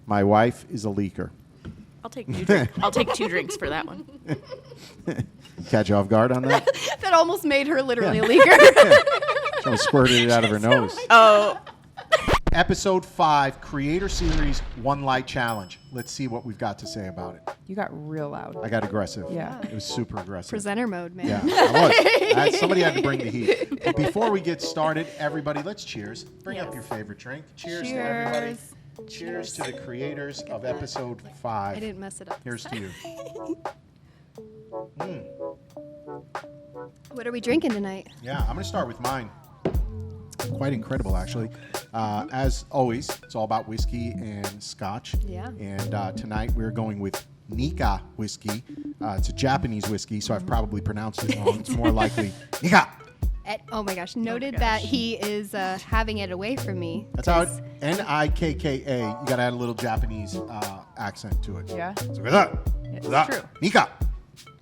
My wife is a leaker. I'll take 2 drinks. I'll take 2 drinks for that one. Catch you off guard on that? That almost made her literally a leaker. Someone squirted it out of her nose. Oh. Episode 5, Creator Series One Light Challenge. Let's see what we've got to say about it. You got real loud. I got aggressive. Yeah. It was super aggressive. Presenter mode, man. Yeah, I was. Somebody had to bring the heat. But before we get started, everybody, let's cheers. Bring up your favorite drink. Cheers to everybody. Cheers to the creators of episode 5. I didn't mess it up. Here's to you. What are we drinking tonight? Yeah, I'm going to start with mine. Quite incredible, actually. As always, it's all about whiskey and scotch. Yeah. And tonight we're going with Nika whiskey. It's a Japanese whiskey, so I've probably pronounced it wrong. It's more likely Nika. Oh my gosh! Noted that he is having it away from me. That's how it. Nikka. You got to add a little Japanese accent to it. Yeah. So with that, It's true. Nika.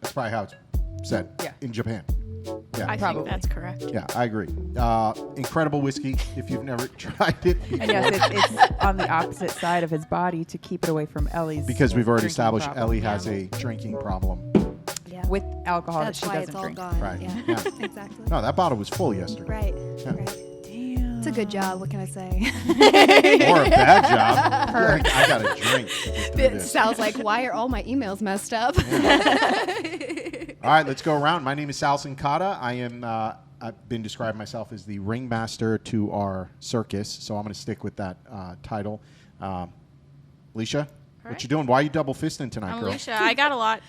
That's probably how it's said in Japan. Yeah, I think that's correct. Yeah, I agree. Incredible whiskey. If you've never tried it before. And yes, it's on the opposite side of his body to keep it away from Ellie's. Because we've already drinking established problem. Ellie has a drinking problem. Yeah. With alcohol That's that she why doesn't it's all drink. gone. Right. Yeah. Yeah. Exactly. No, that bottle was full yesterday. Right. Yeah. Right. Damn. It's a good job. What can I say? Or a bad job. I got a drink. to get through It this. sounds like, why are all my emails messed up? All right, let's go around. My name is Cincotta. I am. I've been describing myself as the ringmaster to our circus, so I'm going to stick with that title. Alicia, what you doing? Why are you double fisting tonight, girl? Alicia, I got a lot.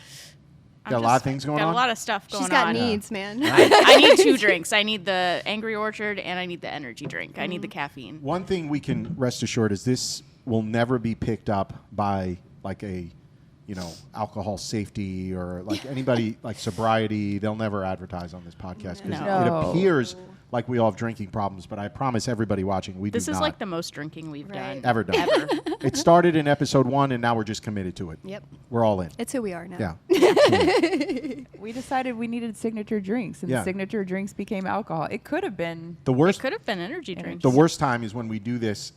Got a lot of things going Got on? a lot of stuff going She's got on. needs, man. I need 2 drinks. I need the Angry Orchard and I need the energy drink. I need the caffeine. One thing we can rest assured is this will never be picked up by like a, alcohol safety or like anybody like sobriety. They'll never advertise on this podcast because No. it appears like we all have drinking problems. But I promise everybody watching, we This do is not like the most drinking we've Right. done. ever done. Ever. It started in episode 1, and now we're just committed to it. Yep. We're all in. It's who we are now. Yeah. We decided we needed signature drinks, and Yeah. signature drinks became alcohol. It could have been. The worst. Could have been energy drinks. The worst time is when we do this,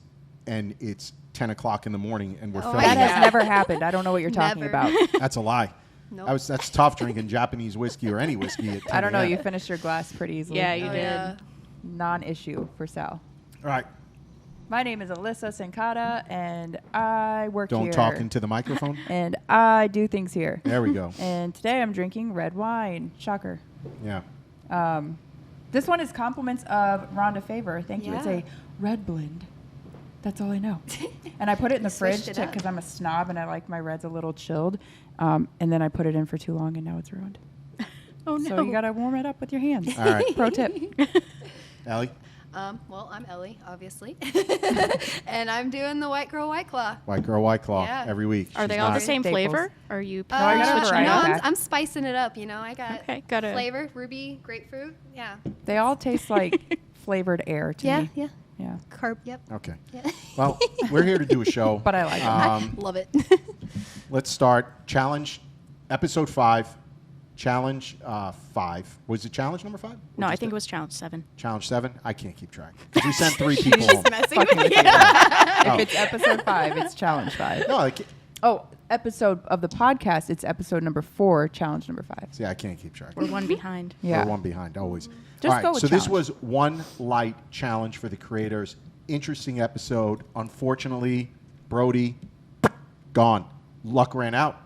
and it's 10 o'clock in the morning, and we're filming. That it. has never happened. I don't know what you're talking Never. about. That's a lie. Nope. That's tough drinking Japanese whiskey or any whiskey at 10 I don't know. a.m. You finished your glass pretty easily. Yeah, you Oh, did. yeah. Non-issue for Sal. All right. My name is Alissa Cincotta, and I work here. Don't talk into the microphone. And I do things here. There we go. And today I'm drinking red wine. Shocker. Yeah. This one is compliments of Rhonda Favor. Thank you. It's Yeah. a red blend. That's all I know. And I put it in the fridge switched it up. because I'm a snob and I like my reds a little chilled. And then I put it in for too long and now it's ruined. Oh, no. So you got to warm it up with your hands. All right. Pro tip. Ellie? Well, I'm Ellie, obviously. And I'm doing the White Girl White Claw. White Girl, White Claw Yeah. every week. Are She's they all the not- same Staples. flavor? Are you I got a switching variety it up? pack. I'm spicing it up, I got Okay, got it. flavor, ruby, grapefruit. Yeah. They all taste like flavored air to me. Yeah. Yeah. Carb, yep. Okay. Yeah. Well, we're here to do a show. But I like them. Love it. Let's start. Challenge, episode 5. Challenge 5. Was it challenge number 5? No, I think it was challenge 7. Challenge 7? I can't keep track. Because we sent 3 people home. Messing Fucking with with you. you. If it's episode 5, it's challenge 5. No, like, Oh, episode of the podcast, it's episode number 4, challenge number 5. see, I can't keep track. We're one behind. Yeah. We're one behind, always. Just All right, go with so this challenge. was one light challenge for the creators. Interesting episode. Unfortunately, Brody, gone. Luck ran out.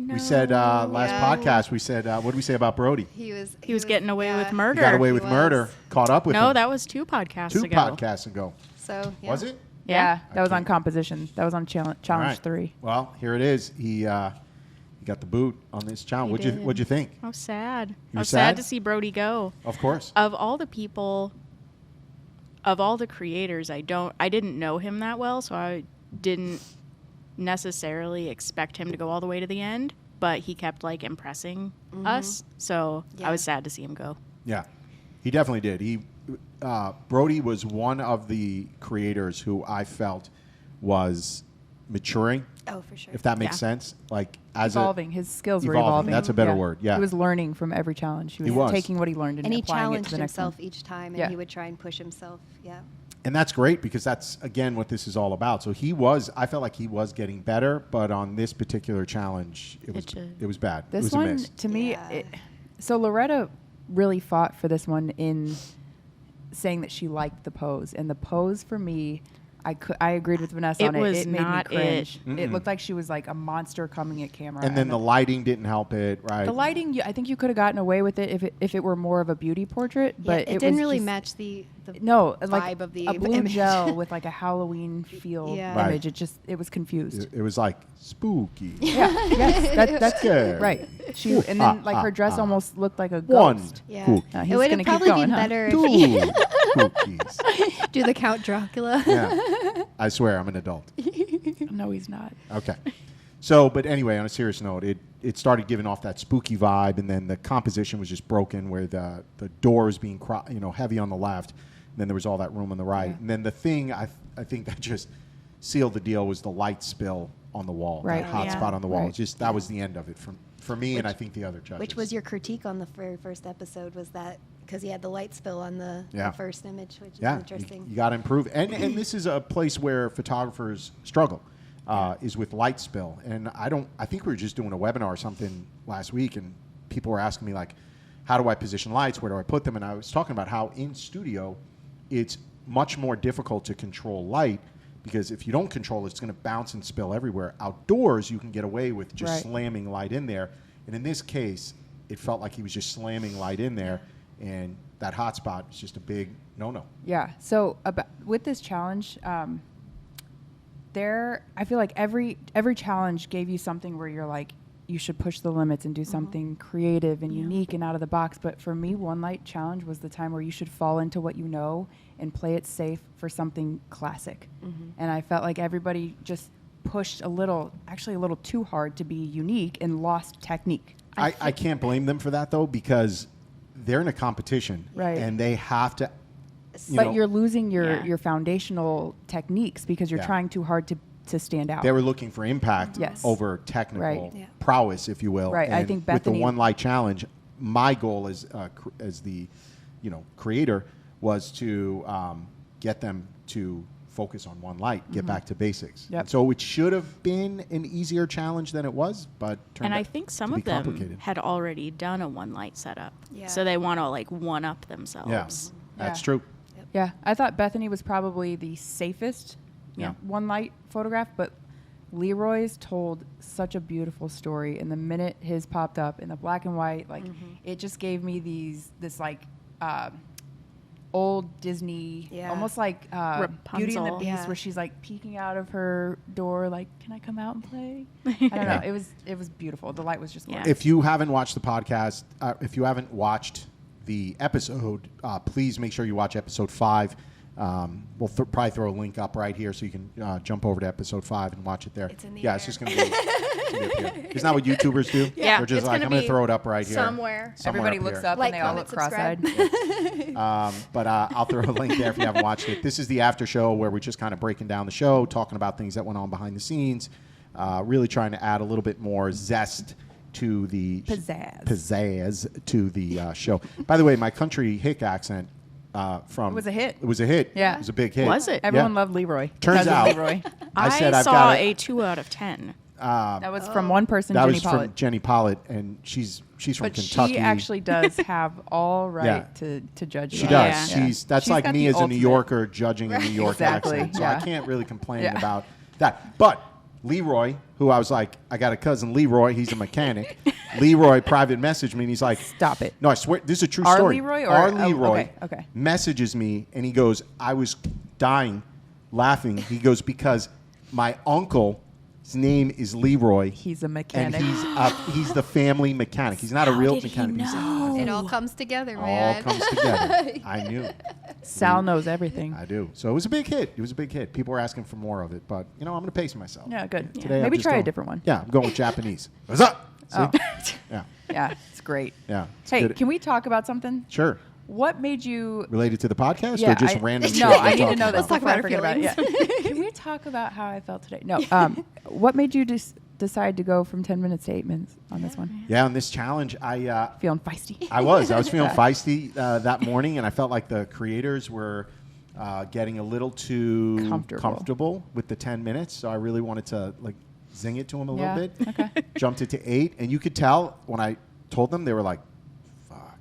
We said last Yeah. podcast, we said, what did we say about Brody? He was getting away with murder. He got away He with was. murder. Caught up with No, him. that was 2 podcasts 2 ago. podcasts ago. So, yeah. Was it? Yeah, that was on Okay. composition. That was on challenge All right. 3. Well, here it is. He got the boot on this challenge. He What'd you think? I was sad. You I were was sad sad? to see Brody go. Of course. Of all the people, of all the creators, I didn't know him that well, so I didn't necessarily expect him to go all the way to the end, but he kept like impressing us, so I was sad to see him go. Yeah, he definitely did. Brody was one of the creators who I felt was maturing, Oh, for sure. if that makes Yeah. sense. Like as Evolving. His skills were Evolving, evolving. that's a better word, yeah. He was learning from every challenge. He was was. taking what he learned and And he applying it to challenged the next himself one. each time, and Yeah. he would try and push himself. Yeah. And that's great because that's, again, what this is all about. So I felt like he was getting better, but on this particular challenge, it was bad. It This was a one, miss. to me, Yeah. so Loretta really fought for this one in saying that she liked the pose. And the pose for me, I agreed with Vanessa It on it. was It made me not cringe. it. It looked like she was like a monster coming at camera. And then the lighting didn't help it, right? the lighting, I think you could have gotten away with it if it were more of a beauty portrait. Yeah, But it was didn't really just- match the No, vibe like of the a blue image. gel with like a Halloween feel Yeah. Right. image. It was confused. It was like spooky. Yeah, yes, that's Scary. right. She and then like her dress almost looked like a One ghost. Yeah. cookie. He's It would gonna have keep probably going, been huh? better if Two you cookies. do the Count Dracula. Yeah. I swear I'm an adult. No, he's not. Okay. So, but anyway, on a serious note, it started giving off that spooky vibe, and then the composition was just broken where the door was being heavy on the left, and then there was all that room on the right. Yeah. And then the thing I think that just sealed the deal was the light spill on the wall, Right. that hot Yeah. spot on the wall. Right. It's just that was the end of it for me, and I think the other judges. Which was your critique on the very first episode, was that because he had the light spill on the first image, which is interesting. You got to improve. And this is a place where photographers struggle, is with light spill. And I think we were just doing a webinar or something last week, and people were asking me, like, how do I position lights? Where do I put them? And I was talking about how in studio, it's much more difficult to control light because if you don't control it, it's going to bounce and spill everywhere. Outdoors, you can get away with just Right. slamming light in there. And in this case, it felt like he was just slamming light in there. And that hot spot is just a big no-no. Yeah. So with this challenge, I feel like every challenge gave you something where you're like, you should push the limits and do something creative and unique and out of the box. But for me, One Light Challenge was the time where you should fall into what you know and play it safe for something classic. And I felt like everybody just pushed a little too hard to be unique and lost technique. I can't blame them for that, though, because they're in a competition. Right. And they have to, But you're losing Yeah. your foundational techniques because you're Yeah. trying too hard to stand out. they were looking for impact Yes. over technical Right. Yeah. prowess, if you will. Right. I And think with the Bethany- One Light Challenge, my goal as the creator was to get them to focus on one light, get back to basics. Yep. And so it should have been an easier challenge than it was, but turned And I out think to some be of them complicated. had already done a one light setup. Yeah. So they want to like one up themselves. Yeah, that's Yeah. true. Yeah, I thought Bethany was probably the safest Yeah. One Light photograph, but Leroy's told such a beautiful story. And the minute his popped up in the black and white, like it just gave me this like old Disney, Yeah. almost like Beauty and the Rapunzel. Beast, Yeah. where she's like peeking out of her door, like, "Can I come out and play?" I don't know. It was beautiful. The light was just Yeah. gorgeous. If you haven't watched the podcast, if you haven't watched the episode, please make sure you watch episode 5. We'll probably throw a link up right here so you can jump over to episode 5 and watch it there. It's in the yeah, it's air. just going to be. Up here. Isn't that what YouTubers do? Yeah, They're just it's like, gonna I'm going to be throw it up right here. somewhere. Everybody up looks here. up Like, and they all comment, look subscribe. cross-eyed. But I'll throw a link there if you haven't watched it. This is the after show where we're just kind of breaking down the show, talking about things that went on behind the scenes, really trying to add a little bit more zest to the Pizzazz. to the show. By the way, my country hick accent from It was a hit. It was a hit. Yeah. It was a big hit. Was it? Everyone Yeah. loved Leroy. Turns because of out- Leroy. I said I've saw got a 2 out of 10. That was from one person, That Jenny was Pollitt. from Jenny Pollitt, and she's from But Kentucky. she actually does have all right Yeah. to judge. She you. does. Yeah. That's She's like got me the as a New ultimate- Yorker judging a New York Exactly, accent. So yeah. I can't really complain Yeah. about that. But Leroy, who I was like, I got a cousin Leroy. He's a mechanic. Leroy private messaged me, and he's like, Stop it. No, I swear, this is a true Our story. Leroy or- Our oh, Leroy okay. messages me, and he goes, I was dying laughing. He goes, because my uncle, his name is Leroy. He's a And mechanic. he's the family mechanic. He's not a real mechanic. It all comes together, All man. comes together. I knew. Sal knows everything. I do. So it was a big hit. It was a big hit. People were asking for more of it, but I'm going to pace myself. Yeah, good. Today I'm Maybe just try a going- different one. Yeah, I'm going with Japanese. What's up? See? Oh. Yeah, Yeah, it's great. yeah. It's Hey, good. can we talk about something? Sure. What made you? Related to the podcast Yeah, or just I- random No, shit? I we're need to talking know this about? talk before I about our forget about it. Yeah. Can we talk about how I felt today? No. What made you decide to go from 10 minutes to 8 minutes on this one? Yeah, on this challenge, Feeling feisty. I was feeling Yeah. feisty that morning, and I felt like the creators were getting a little too Comfortable. with the 10 minutes. So I really wanted to like zing it to him a little bit. Okay. Jumped it to 8. And you could tell when I told them, they were like, fuck.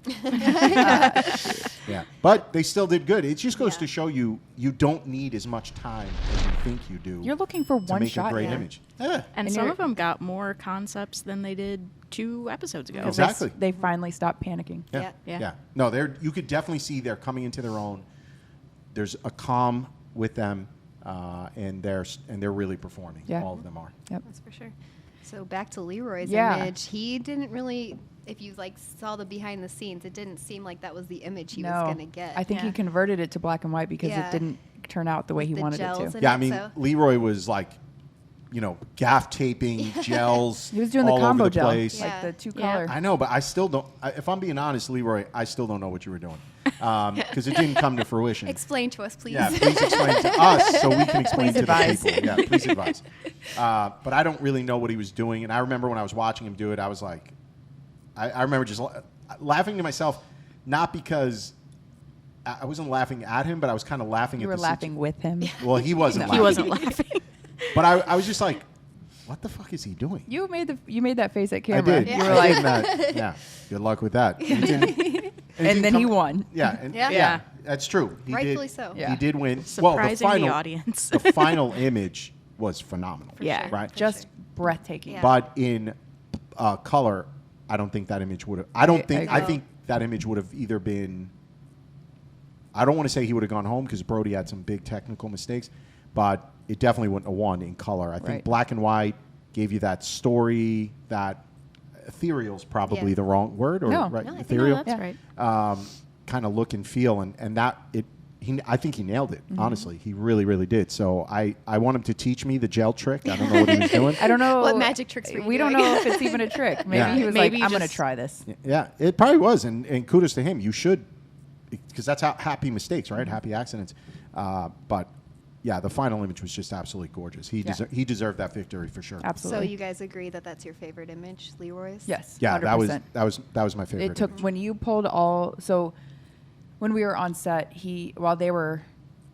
Yeah. But they still did good. It just goes to show you don't need as much time as you think you do. You're looking for to one make shot. a great image. Yeah. And some of them got more concepts than they did 2 episodes ago. Exactly. They finally stopped panicking. Yeah. Yeah. No, you could definitely see they're coming into their own. There's a calm with them, and they're really performing. Yeah. All of them are. Yep. That's for sure. So back to Leroy's Yeah. image. He didn't really, if you like saw the behind the scenes, it didn't seem like that was the image he was going to get. I think he converted it to black and white because Yeah. it didn't turn out the way he the wanted it gels to. and Yeah, I it, mean, so- Leroy was like, gaff taping, gels. He was doing the all combo over the gel, place. like the 2 color. I know, but I still don't. If I'm being honest, Leroy, I still don't know what you were doing because it didn't come to fruition. Explain to us, please. Yeah, please explain to us so we can explain Please to advise. the people. Yeah, please advise. But I don't really know what he was doing. And I remember when I was watching him do it, I was like, I remember just laughing to myself, not because I wasn't laughing at him, but I was kind of laughing You at were the laughing with him. Well, he wasn't laughing. He wasn't laughing. But I was just like, what the fuck is he doing? You made that face at camera. I did. You I were did like, that. Yeah. Good luck with that. and then he won. Yeah. Yeah. That's true. He Rightfully did, so. Yeah. He did win. Surprising the audience. The final image was phenomenal. Yeah, sure. Right. just breathtaking. Yeah. But in color, I don't think that image would have. I agree. think that image would have either been. I don't want to say he would have gone home because Brody had some big technical mistakes, but it definitely wouldn't have won in color. I think Right. black and white gave you that story. That ethereal's probably Yeah. the wrong word, or No. right? No, I think Ethereal. No, that's right. Kind of look and feel, and that it. I think he nailed it. Mm-hmm. Honestly, he really, really did. So I want him to teach me the gel trick. I don't know what he was doing. I don't know What magic tricks were you We don't doing? know if it's even a trick. Maybe Yeah. he was Maybe like, you "I'm going to just- try this." Yeah, it probably was, and kudos to him. You should, because that's how happy mistakes, right? Happy accidents. But yeah, the final image was just absolutely gorgeous. He Yeah. deserved that victory for sure. So Absolutely. you guys agree that that's your favorite image, Leroy's? Yes. Yeah, 100%. that was my favorite. It took image. when you pulled all. So when we were on set, while they were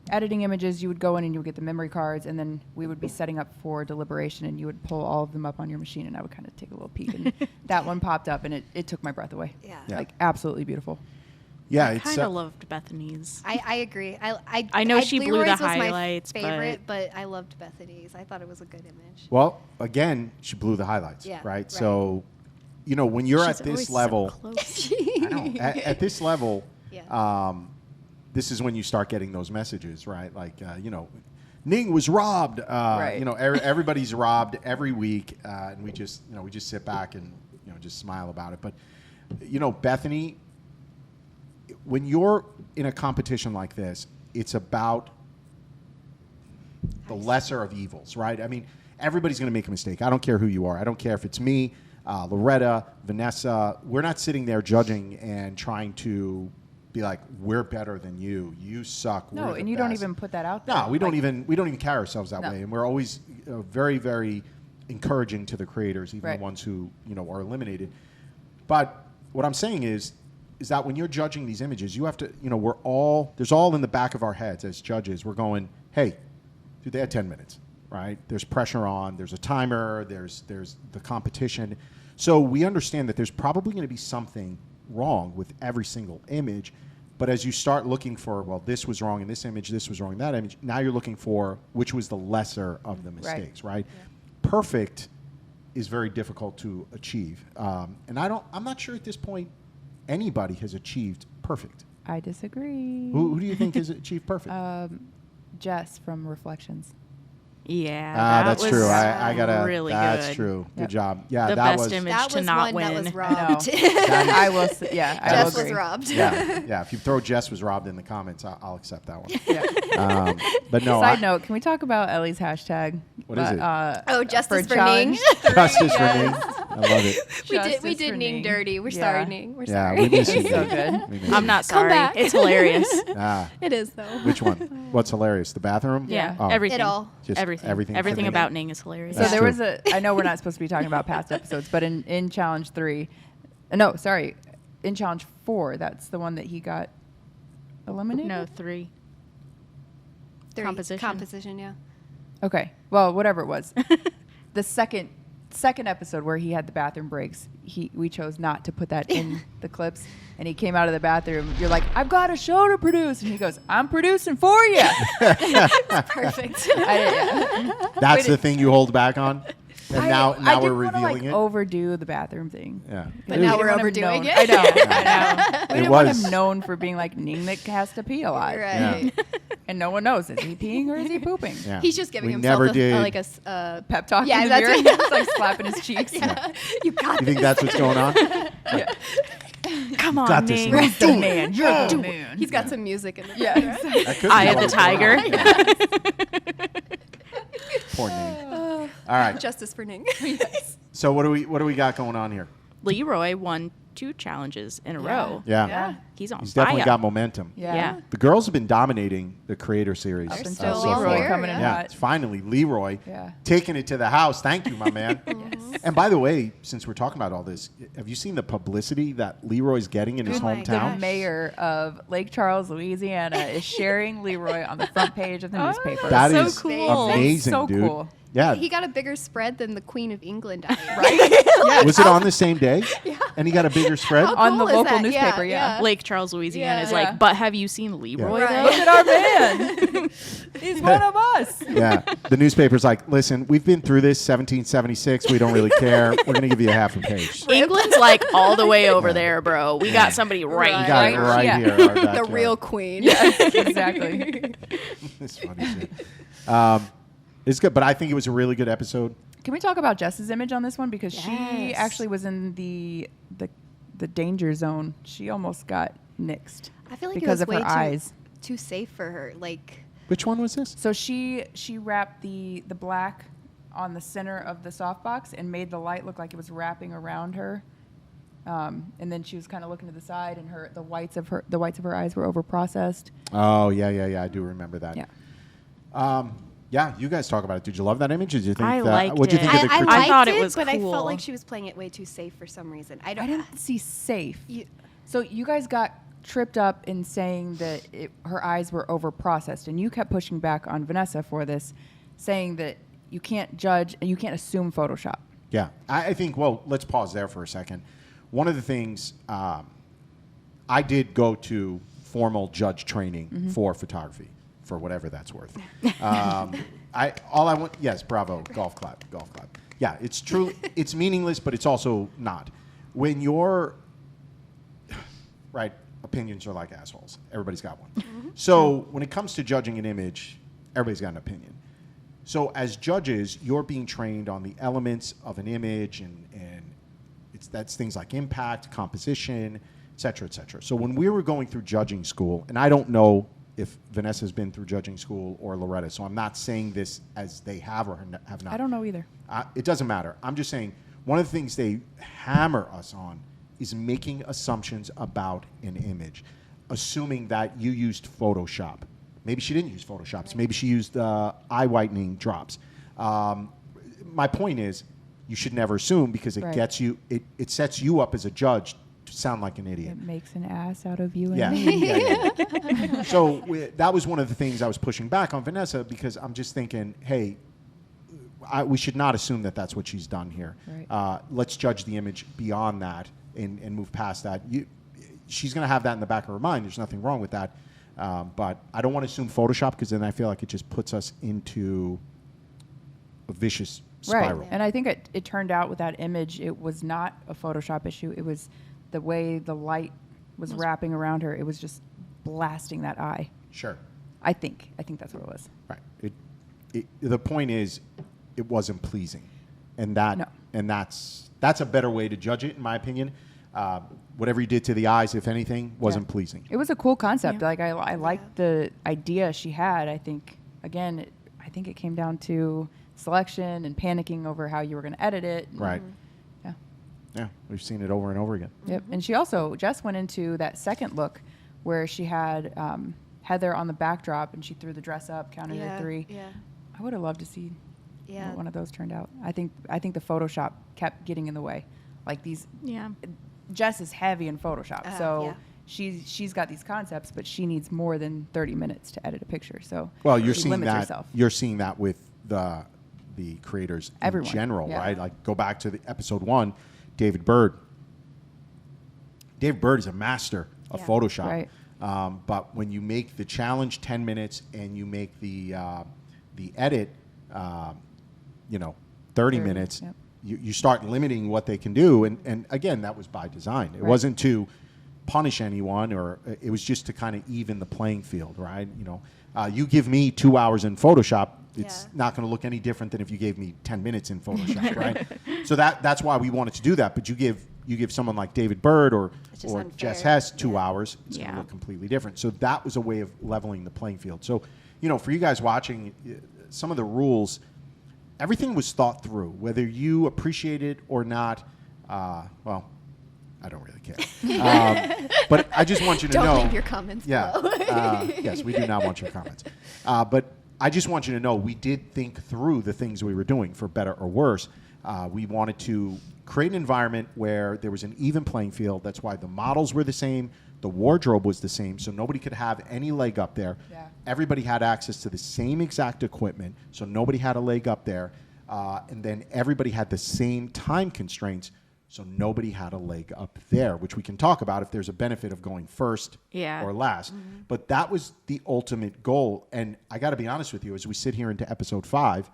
editing images, you would go in and you would get the memory cards, and then we would be setting up for deliberation, and you would pull all of them up on your machine, and I would kind of take a little peek, and that one popped up, and it took my breath away. Yeah. Yeah. Like absolutely beautiful. Yeah, I it's kind of loved Bethany's. I agree. I know she blew the Leroy's was my highlights, favorite, but I loved Bethany's. I thought it was a good image. well, again, she blew the highlights, Yeah, right? right. So, when you're She's at always this so level, close. I know, at this level, Yeah. this is when you start getting those messages, right? Like, Ning was robbed. Right. Everybody's robbed every week, and we just sit back and just smile about it. But Bethany, when you're in a competition like this, it's about the lesser of evils, right? I mean, everybody's going to make a mistake. I don't care who you are. I don't care if it's me, Loretta, Vanessa. We're not sitting there judging and trying to be like, we're better than you. You suck. No, We're the and you don't best. even put that out there. No, we don't Like, even carry ourselves that No. way, and we're always very, very encouraging to the creators, even Right. the ones who are eliminated. But what I'm saying is that when you're judging these images, you have to, there's all in the back of our heads as judges. We're going, hey, dude, they had 10 minutes, right? There's pressure on. There's a timer. There's the competition. So we understand that there's probably going to be something wrong with every single image. But as you start looking for, well, this was wrong in this image, this was wrong in that image, now you're looking for which was the lesser of the mistakes, right? Perfect is very difficult to achieve. And I'm not sure at this point anybody has achieved perfect. I disagree. Who do you think has achieved perfect? Jess from Reflections. Yeah, that that's was true. I gotta. really that's good. true. Good Yep. job. Yeah, The that best was. image That to was not one win. that was I robbed. I will. Yeah, I will Jess was agree. robbed. Yeah. If you throw Jess was robbed in the comments, I'll accept that one. Yeah. But no. Side note: can we talk about Ellie's hashtag? What is it? Oh, justice for challenge Ning. Justice for Ning. I love it. we Justice did for Ning dirty. We're Yeah. sorry, Ning. We're Yeah, sorry. we miss you. It's so Ning. good. We miss I'm you. not Come sorry. back. It's hilarious. Ah, It is though. which one? What's hilarious? The bathroom? Yeah, Oh. everything. It all. Just everything. everything Everything for about Ning. Ning is hilarious. So That's there true. was I know we're not supposed to be talking about past episodes, but in challenge 3, no, sorry, in challenge 4, that's the one that he got eliminated. No, 3. Composition, yeah. Okay. Well, whatever it was. The second episode where he had the bathroom breaks, we chose not to put that in the clips. And he came out of the bathroom. You're like, I've got a show to produce. And he goes, I'm producing for you. Perfect. That's the thing you hold back on? And now we're revealing it? Overdo the bathroom thing. Yeah. But now we're overdoing it. I know. We didn't want was. him known for being like Ning that has to pee a lot. Right. Yeah. And no one knows. Is he peeing or is he pooping? Yeah. He's just giving We himself never did. A pep talk Yeah, in the that's mirror. right. It's like slapping his cheeks. Yeah. You got You think that's what's going on? Yeah. Come on, Got this, Ning. Ning. Who's the man? You're the man. He's got some music in the Yeah. background. That could Eye be of the what's going tiger. on. Yeah. Poor Ning. All right. Justice for Ning. Yes. So what do we got going on here? Leroy won 2 challenges in a row. Yeah. Yeah. He's on He's fire. definitely got momentum. Yeah. The girls have been dominating the creator series. Up They're until still Leroy here, coming in Yeah, hot. it's finally Leroy Yeah. taking it to the house. Thank you, my man. And by the way, since we're talking about all this, have you seen the publicity that Leroy's getting in his Oh my The hometown? gosh. mayor of Lake Charles, Louisiana, is sharing Leroy on the front page of the newspaper. That So is cool. amazing, So dude. cool. Yeah. He got a bigger spread than the Queen of England died. Right? Was it on the same day? Yeah. And he got a bigger spread? How On the cool is local that? newspaper, yeah. Lake Charles, Louisiana is Yeah. like, but have you seen Leroy Yeah. though? Look at our man. He's one of us. Yeah. The newspaper's like, listen, we've been through this 1776. We don't really care. We're going to give you a half a page. England's like all the way over there, bro. We got somebody right Right. You got it here. right Yeah. here. our The backyard. real queen. Yes, exactly. It's funny shit. It's good, but I think it was a really good episode. Can we talk about Jess's image on this one? Because she Yes. actually was in the danger zone. She almost got nixed I feel like because it was of her way eyes. too safe for her. Like, Which one was this? So she wrapped the black on the center of the softbox and made the light look like it was wrapping around her. And then she was kind of looking to the side, and the whites of her eyes were over processed. Oh, yeah. I do remember that. Yeah. Yeah, you guys talk about it. Did you love that image? Did you think I that? liked What'd you it. think of the I critique? liked thought it was but I cool. felt like she was playing it way too safe for some reason. I I didn't see safe. You- So you guys got tripped up in saying that her eyes were over processed, and you kept pushing back on Vanessa for this, saying that you can't judge and you can't assume Photoshop. Yeah, I think, well, let's pause there for a second. One of the things, I did go to formal judge training for photography, for whatever that's worth. Yes, bravo, golf clap. Yeah, it's true. It's meaningless, but it's also not. When you're, right, opinions are like assholes. Everybody's got one. So when it comes to judging an image, everybody's got an opinion. So as judges, you're being trained on the elements of an image, and that's things like impact, composition, et cetera, et cetera. So when we were going through judging school, and I don't know if Vanessa's been through judging school or Loretta, so I'm not saying this as they have or have not. I don't know either. It doesn't matter. I'm just saying one of the things they hammer us on is making assumptions about an image, assuming that you used Photoshop. Maybe she didn't use Photoshop. Maybe she used eye whitening drops. My point is, you should never assume, because it Right. gets you. It sets you up as a judge to sound like an idiot. It makes an ass out of you and Yeah. me. Yeah. So that was one of the things I was pushing back on Vanessa, because I'm just thinking, hey, we should not assume that that's what she's done here. Right. Let's judge the image beyond that and move past that. She's going to have that in the back of her mind. There's nothing wrong with that. But I don't want to assume Photoshop, because then I feel like it just puts us into a vicious spiral. Right. And I think it turned out with that image, it was not a Photoshop issue. It was the way the light was wrapping around her. It was just blasting that eye. Sure. I think that's what it was. Right. The point is, it wasn't pleasing, and that's a better way to judge it, in my opinion. Whatever you did to the eyes, if anything, wasn't pleasing. It was a cool concept. Yeah. Like I liked the idea she had. I think again, I think it came down to selection and panicking over how you were going to edit it. Right. Yeah. Yeah. We've seen it over and over again. Yep. And she also, Jess went into that second look where she had Heather on the backdrop and she threw the dress up, counted to 3. Yeah. I would have loved to see Yeah. what one of those turned out. I think the Photoshop kept getting in the way. Like these, Yeah. Jess is heavy in Photoshop, so yeah. she's got these concepts, but she needs more than 30 minutes to edit a picture. So well, you're she seeing limits that. herself. You're seeing that with the creators Everyone. in general, Yeah. right? Like go back to the episode 1, David Bird. David Bird is a master of Photoshop. Right. But when you make the challenge 10 minutes and you make the edit, 30 minutes, yep. you start limiting what they can do. And again, that was by design. It wasn't to punish anyone, or it was just to kind of even the playing field, right? You give me 2 hours in Photoshop, it's not going to look any different than if you gave me 10 minutes in Photoshop, right? So that's why we wanted to do that. But you give someone like David Bird or unfair. Jess Hess 2 hours, it's going to look completely different. So that was a way of leveling the playing field. So, for you guys watching, some of the rules, everything was thought through, whether you appreciate it or not. Well, I don't really care. But I just want you to know. Don't leave your comments below. Yes, we do not want your comments. But I just want you to know we did think through the things we were doing, for better or worse. We wanted to create an environment where there was an even playing field. That's why the models were the same. The wardrobe was the same, so nobody could have any leg up there. Yeah. Everybody had access to the same exact equipment, so nobody had a leg up there. And then everybody had the same time constraints, so nobody had a leg up there, which we can talk about if there's a benefit of going first or last. Mm-hmm. But that was the ultimate goal. And I got to be honest with you, as we sit here into episode 5,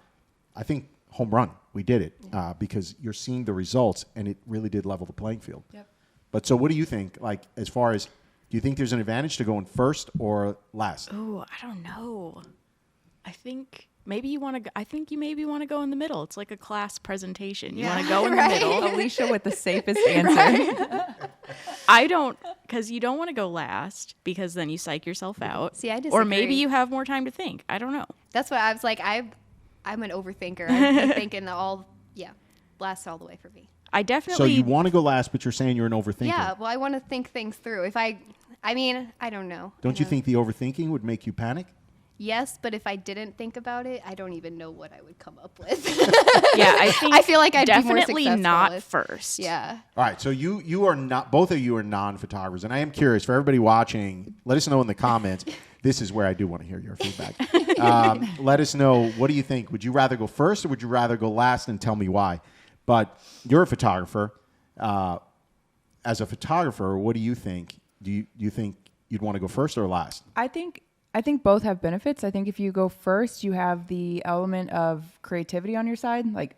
I think home run. We did it because you're seeing the results, and it really did level the playing field. Yep. But so what do you think, like, as far as, do you think there's an advantage to going first or last? Oh, I don't know. I think maybe you want to. I think you maybe want to go in the middle. It's like a class presentation. You want to go in the middle. Alicia with the safest answer. I don't, because you don't want to go last because then you psych yourself out. See, I disagree. Or maybe you have more time to think. I don't know. That's what I was like. I'm an overthinker. I'm thinking last all the way for me. I definitely. So you want to go last, but you're saying you're an overthinker. Yeah, well, I want to think things through. I don't know. Don't you think the overthinking would make you panic? Yes, but if I didn't think about it, I don't even know what I would come up with. Yeah, I think. I feel like I'd definitely be more not successful first. Yeah. All right, so you are not, both of you are non-photographers, and I am curious, for everybody watching, let us know in the comments. This is where I do want to hear your feedback. Let us know, what do you think? Would you rather go first or would you rather go last, and tell me why? But you're a photographer. As a photographer, what do you think? Do you think you'd want to go first or last? I think both have benefits. I think if you go first, you have the element of creativity on your side. Like,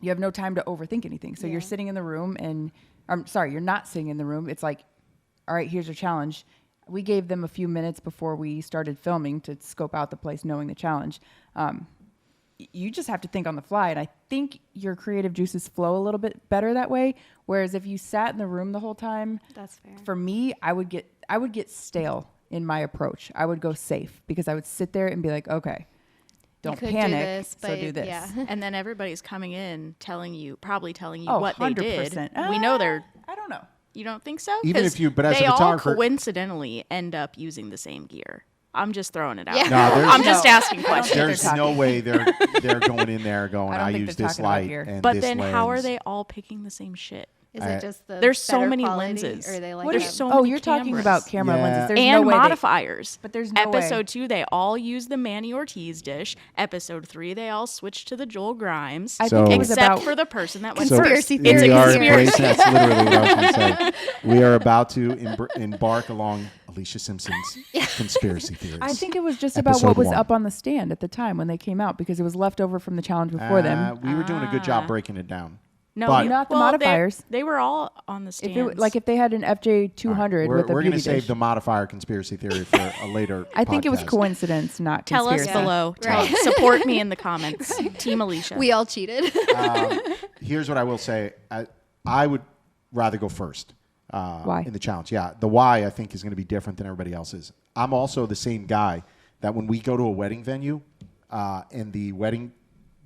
you have no time to overthink anything. So you're sitting in the room you're not sitting in the room. It's like, all right, here's your challenge. We gave them a few minutes before we started filming to scope out the place, knowing the challenge. You just have to think on the fly. And I think your creative juices flow a little bit better that way. Whereas if you sat in the room the whole time, That's fair. for me, I would get stale in my approach. I would go safe because I would sit there and be like, okay, don't panic, so do this. Yeah. And then everybody's coming in probably telling you Oh, what they did. 100%. We know they're. I don't know. You don't think so? Even if 'Cause you- but as a they all photographer- coincidentally end up using the same gear. I'm just throwing it out. Yeah. No, there's- I'm just asking questions. There's no way they're going in there going, I don't I think use they're this talking about light gear. and But this then how are lens. they all picking the same shit? Is it just the There's so better many quality, lenses. Or they like There's them? so Oh, many you're talking cameras. about camera Yeah. lenses. There's And no way modifiers. but there's no way. Episode 2, they all use the Manny Ortiz dish. Episode 3, they all switched to the Joel Grimes. I think So- it was except about for the person that went Conspiracy first. theory. It's a we are conspiracy. That's literally what I was going to say. We are about to embark along Alicia Simpson's conspiracy theories. I think it was just about Episode what was 1. up on the stand at the time when they came out because it was left over from the challenge before them. We were doing a good job breaking it down. No, But- Not the well, modifiers. They were all on the stands. If they had an FJ 200 We're with a going to beauty save dish. the modifier conspiracy theory for a later I think it was podcast. coincidence, not Tell us conspiracy. below. Right. Support me in the comments. Team Alicia. We all cheated. Here's what I will say. I would rather go first Why? in the challenge. Yeah, the why I think is going to be different than everybody else's. I'm also the same guy that when we go to a wedding venue and the wedding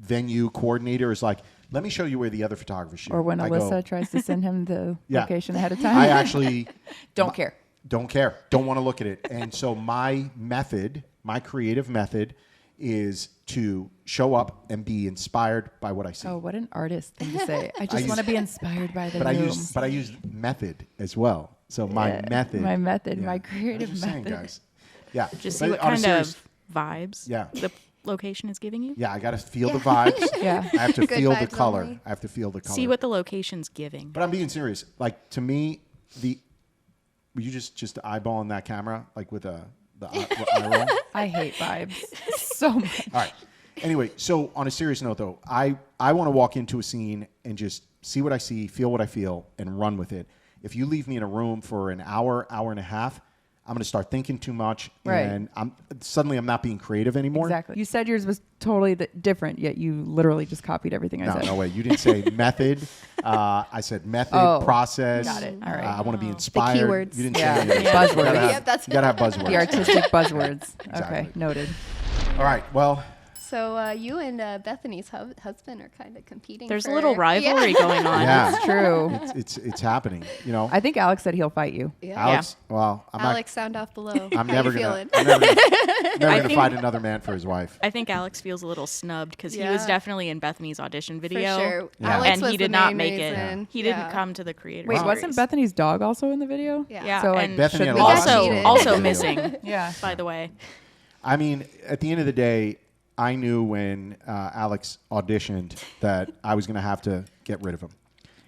venue coordinator is like, let me show you where the other photographers shoot. Or when I Alissa go, tries to send him the Yeah. location ahead of time. I actually don't care. don't care. Don't want to look at it. And so my creative method is to show up and be inspired by what I see. Oh, what an artist thing to say. I just use- want to be inspired by the But room. I use method as well. So my method. My method, Yeah. my creative I'm just saying, method. guys. Yeah. Just see But what on a kind serious- of vibes Yeah. the location is giving you. Yeah, I got to feel the vibes. Yeah. I have to Good feel the vibes color. only. I have to feel the color. See what the location's giving. But I'm being serious. Like, to me, were you just eyeballing that camera, like with the eye roll? I hate vibes so much. All right. Anyway, so on a serious note, though, I want to walk into a scene and just see what I see, feel what I feel, and run with it. If you leave me in a room for an hour, hour and a half, I'm going to start thinking too much, Right. and I'm not being creative anymore. Exactly. You said yours was totally different, yet you literally just copied everything I No, said. no way. You didn't say method. I said method, Oh, process. got it. All right. I want to be inspired. keywords. You didn't Yeah. say anything. Yeah. Buzzwords. You gotta have, Yep, that's you gotta have buzzwords. The artistic buzzwords. Exactly. Okay, noted. All right. Well, So you and Bethany's husband are kind of competing. There's a for- little rivalry going on. yeah, It's true. it's happening. You know, I think Alex said he'll fight you. Yeah. Alex. Well, I'm Alex, sound off below. I'm How never you gonna. feeling? I'm never gonna think- fight another man for his wife. I think Alex feels a little snubbed because he was Yeah. definitely in Bethany's audition video. For sure. Yeah. Alex And was he the did not main make reason. it. He didn't Yeah. come to the creator. Wait, series. wasn't Bethany's dog also in the video? Yeah. Yeah, So, like, and Bethany should had we lost also it. also Yeah. missing. Yeah. By the way, I mean, at the end of the day, I knew when Alex auditioned that I was going to have to get rid of him,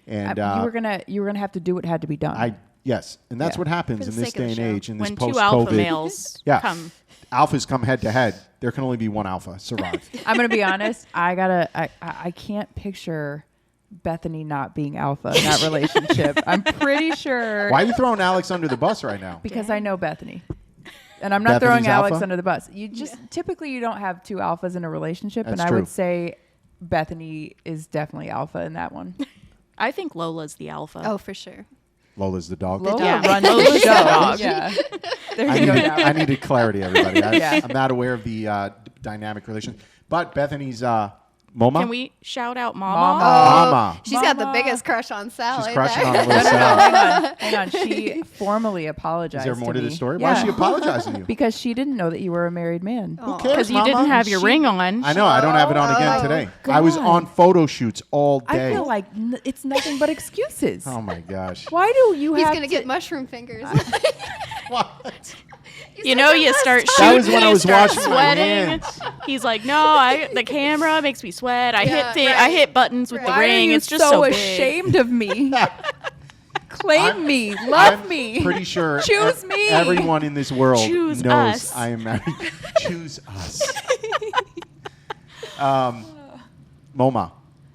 and you were gonna have to do what had to be done. yes, and that's Yeah. what happens For in the this sake of day the and show. age in this when two post-COVID. alpha males Yeah. come, Alphas come head to head. There can only be one alpha survive. I'm gonna be honest. I can't picture Bethany not being alpha in that relationship. I'm pretty sure Why are you throwing Alex under the bus right now? because I know Bethany. And I'm not Bethany's throwing Alex alpha? under the bus. You just typically you don't have two alphas in a relationship, That's and I true. would say Bethany is definitely alpha in that one. I think Lola's the alpha. Oh, for sure. Lola's the dog. Lola dog. runs the Lola's the show. dog. Yeah, there I you go. needed, Now. I needed clarity, everybody. Yeah. I'm not aware of the dynamic relation. But Bethany's MoMA. Can we shout out Mama? Mama. She's got the Mama. biggest crush on Sal. She's ain't crushing there? on little No, Sal. hang on. She formally apologized. Is there more to me. this story? Yeah. Why is she apologizing to you? Because she didn't know that you were a married man. Who cares, Because you Mama? didn't have your She- ring on. I know. I don't have it on again Oh, today. I was God. on photo shoots all I day. feel like it's nothing but excuses. Oh my gosh. Why do you He's have gonna to get mushroom fingers. What? You know, you start That shooting, was when I you was start washing my sweating. hands. He's like, no, the camera makes me sweat. I Yeah, I hit buttons with the Why ring. are you It's just so so big. ashamed of me? Claim I'm- me, love I'm me. pretty sure Choose me. everyone in this world Choose knows us. I am married. Choose us. MoMA.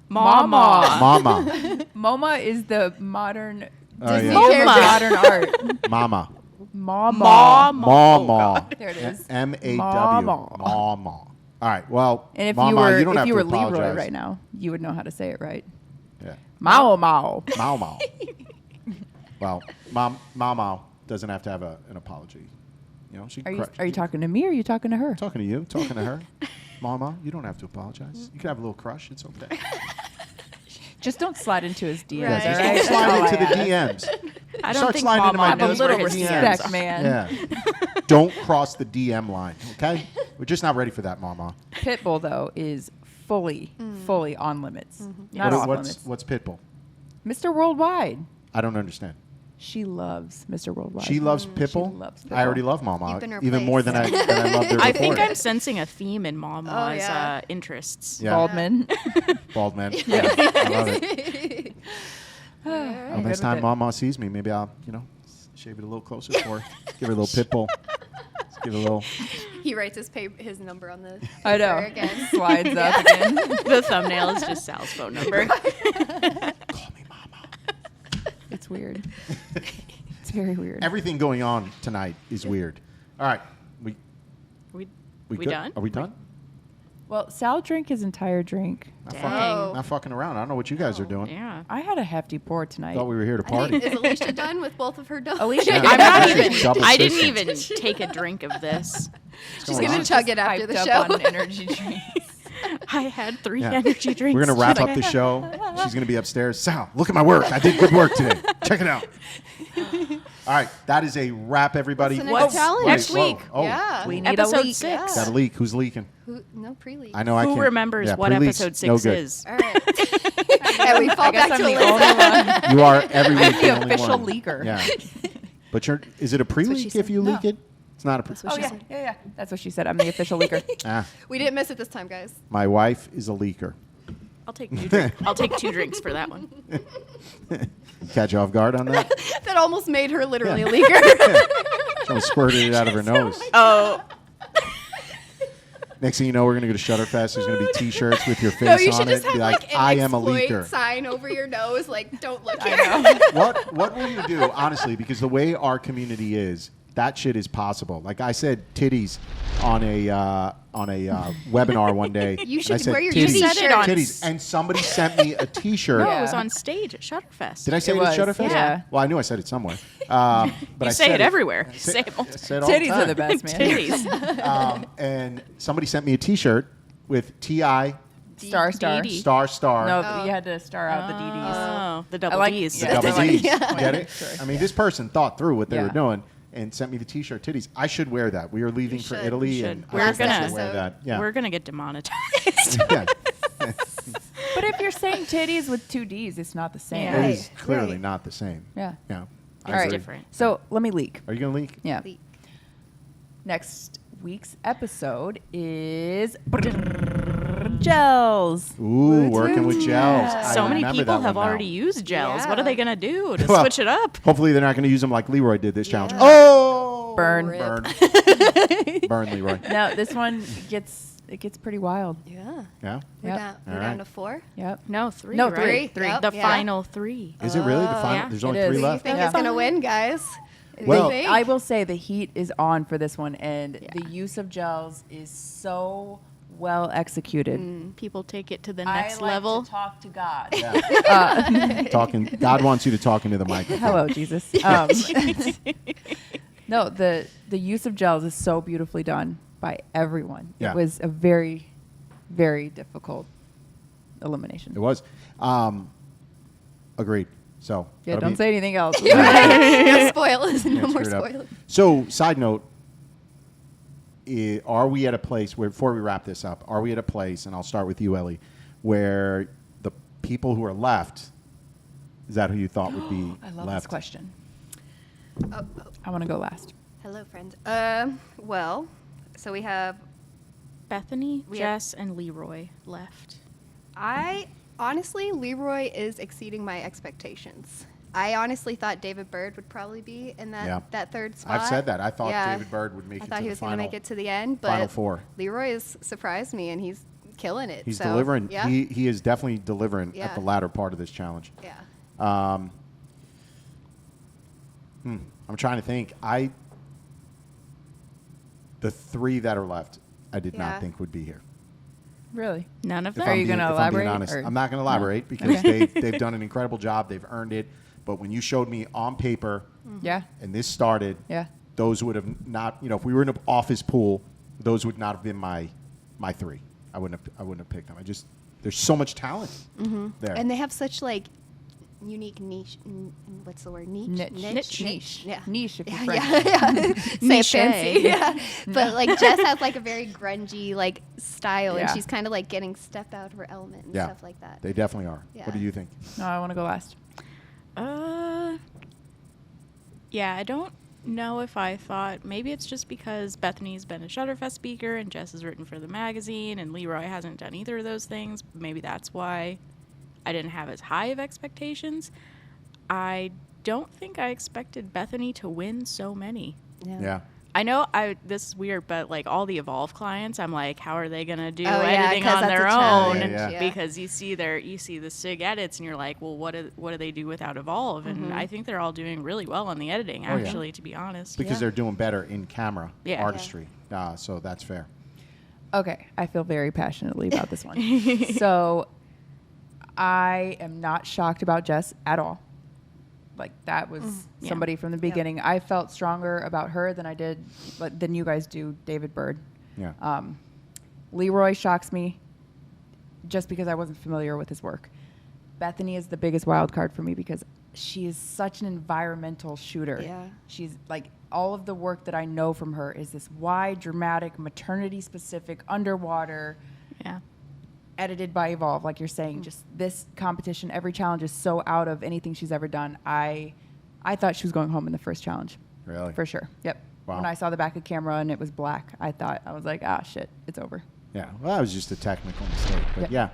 Mama. Mama. MoMA is the modern Oh, Disney yeah. for modern art. Mama. Mama. Mama. Mama. There it is. M-A-W. Mama. Mama. All right. Well, And if Mama, you were don't have if you to were Leroy apologize. right now, you would know how to say it right. Yeah. Mao Mao. Mao Mao. Well, Mama doesn't have to have an apology. You know, she Are you talking to me or are you talking to her? talking to you? Talking to her. Mama, you don't have to apologize. You can have a little crush. It's okay. Just don't slide into his DMs, Right. Yeah, just all right? don't slide That's all into the I ask. DMs. I don't Start think sliding into my Mama knows DMs. where Little his respect, DMs are. man. Yeah. Don't cross the DM line, okay? We're just not ready for that, Mama. Pitbull though is fully on limits, not off limits. What's Pitbull? Mr. Worldwide. I don't understand. She loves Mr. Worldwide. She loves Pitbull. loves I already Pitbull. love Mama, Keep in her even place. more than I loved her I before. think I'm sensing a theme in Mama's Oh, yeah. interests. Yeah. Baldman. Bald man. Yeah. I love it. I'm Well, good next with time it. Mama sees me, maybe I'll, shave it a little closer for her. Give her a little Pitbull. Just give her a little. He writes his number on the. I know. paper again. Slides up again. The thumbnail is just Sal's phone number. Call me Mama. It's weird. It's very weird. Everything going on tonight is weird. All right. We We We good? done? Are we done? Well, Sal drank his entire drink. Dang. Not fucking around. I don't know what you guys are doing. Yeah. I had a hefty pour tonight. Thought we were here to I think, party. is Alicia done with both of her dogs? Alicia, Yeah. I'm not She's even. double I didn't fisted. even take a drink of this. She's going gonna on? chug it after Hyped the up show. on energy drinks. I had 3 Yeah. energy drinks. We're going to wrap up today. the show. She's going to be upstairs. Sal, look at my work. I did good work today. Check it out. All right. That is a wrap, everybody. What's the What's next challenge? next whoa. week? Oh. Yeah. We need Episode a leak. 6. Got a leak. Who's leaking? No pre-leak. I know I Who can't. remembers Yeah, what pre-leaks, episode no 6 good. is? All right. And we fall I guess back I'm to the Alissa. only one. You are every week I'm the only official one. leaker. Yeah. But is it a pre-leak she if said. you No. leak it? It's not a pre. That's what Oh she yeah, said. yeah. That's what she said. I'm the official leaker. Ah, We didn't miss it this time, guys. my wife is a leaker. I'll take 2 drinks. I'll take 2 drinks for that one. Catch you off guard on that? That almost made her literally a leaker. Someone squirted it out of her nose. Oh, Next thing you know, we're gonna go to Shutterfest. There's gonna be T-shirts with your face No, you on should it. just have Be like, an I am a exploit leaker. sign over your nose, like don't look I here. know. What will you do, honestly? Because the way our community is, that shit is possible. Like I said, titties on a webinar one day. You and I should said, wear your titties, You said it on titties, and somebody sent me a T-shirt. no, Yeah. it was on stage at Shutterfest. Did I say It it, at was, Shutterfest? yeah. Well, I knew I said it somewhere. But You I say said it everywhere. I Say it all- say it all the Titties are time. the best, man. Titties. And somebody sent me a T-shirt with T.I. Star. DD. star. No, Oh. you had to star out the DDs. Oh, the I double like- D's. The Yeah. double Like- D's. Yeah. Get it? Sure. I mean, this person thought through what they Yeah. were doing and sent me the T-shirt titties. I should wear that. We are leaving for should. Italy, You should. and We're I should gonna- wear that. Yeah. We're gonna get demonetized. yeah. But if you're saying titties with 2 D's, it's not the same. Yeah. It is Right, clearly right. not the same. Yeah. Yeah. I All right. agree. different. So let me leak. Are you gonna leak? Yeah. Leak. Next week's episode is gels. Ooh, working with gels. I So many remember people that have one now. already used gels. What are Yeah. they gonna do to Well, switch it up? Hopefully, they're not going to use them like Leroy did this challenge. Yeah. Oh, Burn. Rip. burn, burn, Leroy. Now this one gets pretty wild. Yeah. Yeah. We're, Yep. down, we're All down right. to 4. Yep. No, 3. No, right? three. Yep. The Yeah. final 3. Is it really the final? Yeah. There's It only is. 3 Who do you left. think Yeah. is going to win, guys? Who do Well- you think? I will say the heat is on for this one, and Yeah. the use of gels is so well executed. People take it to the I next like level. to talk to God. Yeah. Talking. God wants you to talk into the microphone. Hello, Jesus. No, the use of gels is so beautifully done by everyone. Yeah. It was a very, very difficult elimination. It was. Agreed. So. Yeah, that'll don't be- say anything else. No spoilers. Yeah, No more screwed up. spoilers. So, side note. Are we at a place where, before we wrap this up, are we at a place, and I'll start with you, Ellie, where the people who are left, is that who you thought would be I love left? this question. Oh, I want to go last. hello, friend. Well, so we have. Bethany, We have- Jess, and Leroy left. Honestly, Leroy is exceeding my expectations. I honestly thought David Bird would probably be in Yeah. that third spot. I've said that. I thought Yeah. David Bird would make I it thought to he the was going to final. make it to the end, but Final 4. Leroy has surprised me, and he's killing it. He's so, delivering. Yeah. He is definitely delivering Yeah. at the latter part of this challenge. yeah. I'm trying to think. The 3 that are left, I did not Yeah. think would be here. Really? None of If them. Are I'm you being- gonna if I'm being elaborate, honest. or- I'm not going to elaborate because they've done an incredible job. They've earned it. But when you showed me on paper, Yeah. and this started, Yeah. those would have not. If we were in an office pool, those would not have been my 3. I wouldn't have picked them. There's so much talent there. And they have such like unique niche. What's the word? Niche. Niche. Yeah. Niche, if you're Yeah, French. yeah. Say it Niche. fancy. Yeah. But like Jess has like a very grungy like style, and Yeah. she's kind of like getting stepped out of her element and yeah, stuff like that. They definitely are. Yeah. What do you think? No, I want to go last. Yeah, I don't know if I thought maybe it's just because Bethany's been a Shutterfest speaker and Jess has written for the magazine and Leroy hasn't done either of those things. Maybe that's why I didn't have as high of expectations. I don't think I expected Bethany to win so many. Yeah. I know this is weird, but like all the Evolve clients, I'm like, how are they gonna do Oh, yeah, editing 'cause on that's a their challenge, own? Yeah, yeah. Because you see the SIG edits, and you're like, well, what do they do without Evolve? And I think they're all doing really well on the editing, Oh, yeah. actually, to be honest. Because Yeah. they're doing better in camera Yeah. artistry. So that's fair. Okay, I feel very passionately about this one. So I am not shocked about Jess at all. Like that was Yeah. somebody from the beginning. I felt stronger about her than than you guys do David Bird. Yeah. Leroy shocks me just because I wasn't familiar with his work. Bethany is the biggest wild card for me because she is such an environmental shooter. Yeah. She's like all of the work that I know from her is this wide, dramatic, maternity specific, underwater. Yeah. edited by Evolve, like you're saying. Just this competition, every challenge is so out of anything she's ever done. I thought she was going home in the first challenge. Really? For sure. Yep. Wow. When I saw the back of camera and it was black, I was like, shit, it's over. Yeah. Well, that was just a technical mistake. But Yep. yeah.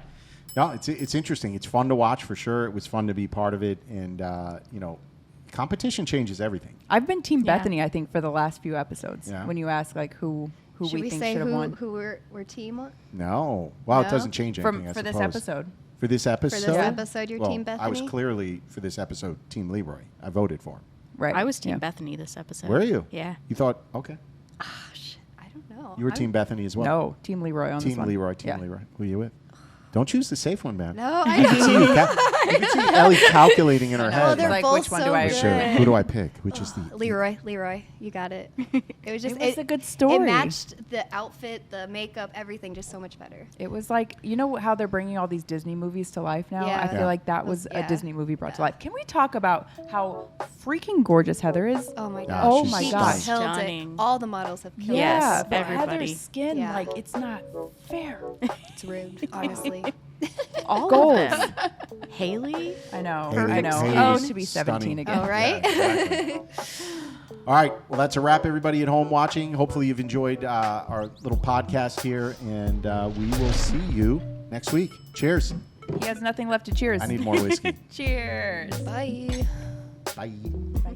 No, it's interesting. It's fun to watch for sure. It was fun to be part of it. And, competition changes everything. I've been Team Yeah. Bethany, I think, for the last few episodes. Yeah. When you ask like who Should we we think say should have won. who we're team on? No. Well, it No? doesn't change anything, I For this suppose. episode. For this episode? episode, you're well, Team I was Bethany? clearly, for this episode, Team Leroy. I voted for him. Right. I was Team Yeah. Bethany this episode. Were you? Yeah. You thought, okay. Oh, shit. I don't know. You were Team Bethany as well? No, Team Leroy on this Team one. Leroy, Team Yeah. Leroy. Who are you with? Don't choose the safe one, man. No, You can see, you can see Ellie calculating in her I know. head. Oh, they're Like, both which one so do I- good. Sure. Who do I pick? Which is the Leroy, you got it. It was just It was a good story. It matched the outfit, the makeup, everything, just so much better. It was like, you know how they're bringing all these Disney movies to life now? Yeah. I feel Yeah. like that was Yeah. a Disney movie brought to Yeah. life. Can we talk about how freaking gorgeous Heather is? Oh my Yeah, gosh. Oh she's my She gosh. killed it. Stunning. All the models have killed Yes, Yeah, it. but everybody. Heather's skin, Yeah. like, it's not fair. It's rude, honestly. All Gold. of them. Haley? I know. Haley- I know. Haley's Oh, to be stunning. 17 again. All right. Yeah, exactly. All right. Well, that's a wrap, everybody at home watching. Hopefully you've enjoyed our little podcast here, and we will see you next week. Cheers. He has nothing left to cheers. I need more whiskey. Cheers. Bye. Bye. Bye.